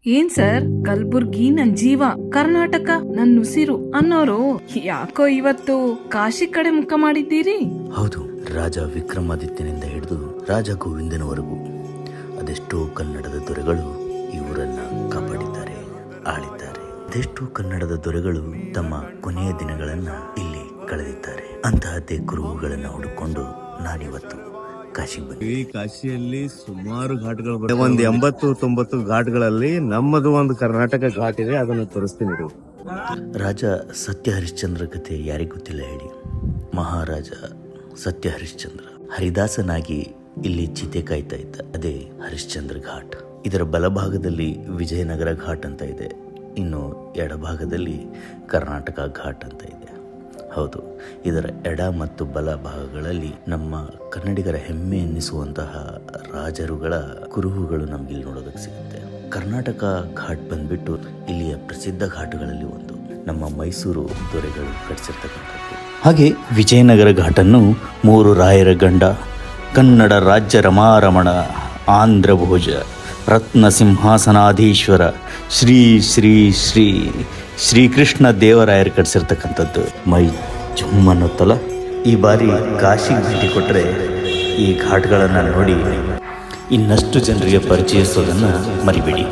ಏನ್ ಸರ್, ಕಲ್ಬುರ್ಗಿ ನನ್ ಜೀವ, ಕರ್ನಾಟಕ ನನ್ ಉಸಿರು ಅನ್ನೋರು ಯಾಕೋ ಇವತ್ತು ಕಾಶಿ ಕಡೆ ಮುಖ ಮಾಡಿದ್ದೀರಿ? ಹೌದು, ರಾಜ ವಿಕ್ರಮಾದಿತ್ಯನಿಂದ ಹಿಡಿದು ರಾಜ ಗೋವಿಂದನವರೆಗೂ ಅದೆಷ್ಟೋ ಕನ್ನಡದ ದೊರೆಗಳು ಈ ಊರನ್ನ ಕಾಪಾಡಿದ್ದಾರೆ, ಆಳಿದ್ದಾರೆ. ಅದೆಷ್ಟೋ ಕನ್ನಡದ ದೊರೆಗಳು ತಮ್ಮ ಕೊನೆಯ ದಿನಗಳನ್ನ ಇಲ್ಲಿ ಕಳೆದಿದ್ದಾರೆ. ಅಂತಹದ್ದೇ ಕುರುಹುಗಳನ್ನ ಹುಡುಕೊಂಡು ನಾನಿವತ್ತು ಕಾಶಿಗೆ ಬಂದೆ. ಈ ಕಾಶಿಯಲ್ಲಿ ಸುಮಾರು ಘಾಟ್ಗಳು ಬರ್ತವೆ. ಒಂದು 80-90 ಘಾಟ್ಗಳಲ್ಲಿ ನಮ್ಮದು ಒಂದು ಕರ್ನಾಟಕ ಘಾಟ್ ಇದೆ, ಅದನ್ನು ತೋರಿಸ್ತೀನಿ. ರಾಜ ಸತ್ಯ ಹರಿಶ್ಚಂದ್ರ ಕಥೆ ಯಾರಿಗೂ ಗೊತ್ತಿಲ್ಲ ಹೇಳಿ. ಮಹಾರಾಜ ಸತ್ಯ ಹರಿಶ್ಚಂದ್ರ ಹರಿದಾಸನಾಗಿ ಇಲ್ಲಿ ಚಿತೆ ಕಾಯ್ತಾ ಇದ್ದ. ಅದೇ ಹರಿಶ್ಚಂದ್ರ ಘಾಟ್. ಇದರ ಬಲಭಾಗದಲ್ಲಿ ವಿಜಯನಗರ ಘಾಟ್ ಅಂತ ಇದೆ, ಇನ್ನು ಎಡಭಾಗದಲ್ಲಿ ಕರ್ನಾಟಕ ಘಾಟ್ ಅಂತ ಇದೆ. ಹೌದು, ಇದರ ಎಡ ಮತ್ತು ಬಲ ಭಾಗಗಳಲ್ಲಿ ನಮ್ಮ ಕನ್ನಡಿಗರ ಹೆಮ್ಮೆ ಎನ್ನಿಸುವಂತಹ ರಾಜರುಗಳ ಕುರುಹುಗಳು ನಮ್ಗಿಲ್ಲಿ ನೋಡೋದಕ್ಕೆ ಸಿಗುತ್ತೆ. ಕರ್ನಾಟಕ ಘಾಟ್ ಬಂದ್ಬಿಟ್ಟು ಇಲ್ಲಿಯ ಪ್ರಸಿದ್ಧ ಘಾಟ್ಗಳಲ್ಲಿ ಒಂದು. ನಮ್ಮ ಮೈಸೂರು ದೊರೆಗಳು ಕಟ್ಟಿಸಿರ್ತಕ್ಕಂಥದ್ದು. ಹಾಗೆ ವಿಜಯನಗರ ಘಾಟನ್ನು 3 ರಾಯರ ಗಂಡ, ಕನ್ನಡ ರಾಜ್ಯ ರಮಾರಮಣ, ಆಂಧ್ರ ಭೋಜ, ರತ್ನ ಸಿಂಹಾಸನಾಧೀಶ್ವರ ಶ್ರೀ ಶ್ರೀ ಶ್ರೀ ಶ್ರೀಕೃಷ್ಣ ದೇವರಾಯರು ಕಟ್ಟಿಸಿರ್ತಕ್ಕಂಥದ್ದು. ಮೈ ಜುಮ್ಮನ್ನುತ್ತಲ್ಲ. ಈ ಬಾರಿ ಕಾಶಿಗೆ ಭೇಟಿ ಕೊಟ್ಟರೆ ಈ ಘಾಟ್ಗಳನ್ನು ನೋಡಿ ಇನ್ನಷ್ಟು ಜನರಿಗೆ ಪರಿಚಯಿಸೋದನ್ನು ಮರಿಬೇಡಿ.